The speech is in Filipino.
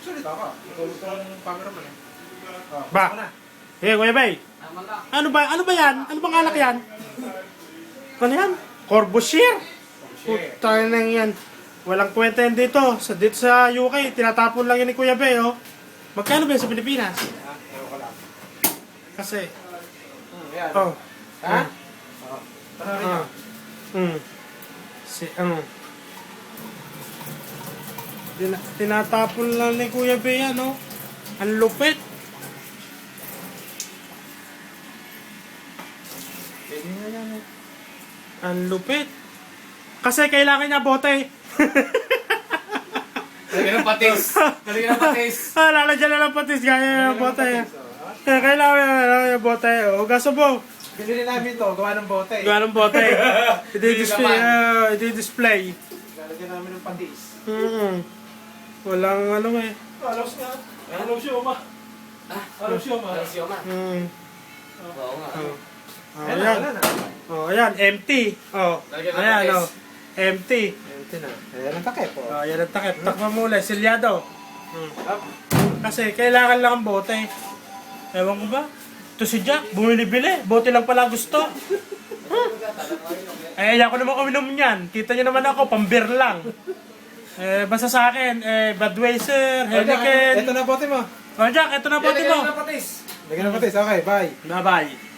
Salita ka. Ikaw ang cameraman eh. Ba? Eh, Kuya Bay. Ano ba? Ano ba yan? Ano bang alak yan? Ano yan? Corbusier? Puta na yan. Walang kwenta yan dito. Dito sa UK, tinatapon lang yan ni Kuya Bay, oh. Magkano ba yan sa Pilipinas? Ewan ko lang. Kasi, Yan. oh. Ha? Ano rin yan? Tinatapon lang ni Kuya Bay yan, oh. Ang lupit. Pwede nga yan eh. Ang lupit. Kasi kailangan niya bote. Talagyan ng patis. Talagyan ng patis. Lalagyan na lang patis. Gaya ng bote. Kailangan yung bote. O, gaso po. Binili namin to, gawa ng bote. Gawa ng bote. I-display. Lalagyan namin ng patis. Walang ano eh. Alos nga. Alos sioma. Alos sioma. Oo nga. Ayan. Wala na. Oh, ayan. Empty. Oh. Lagyan ng Ayan, patis. oh. Empty. Ito na. Ayan ang takip po. Oh, yan ang takip. Takma muna. Silyado. Kasi kailangan lang ang bote. Ewan ko ba? Ito si Jack, bumili-bili. Bote lang pala gusto. Eh, ayaw ko naman uminom niyan. Kita niyo naman ako, pambir lang. Basta sa akin, Budweiser, Heineken. Ito na bote mo. Oh, Jack, ito na bote mo. Lagyan ng patis. Lagyan ng patis. Okay, bye. Bye-bye.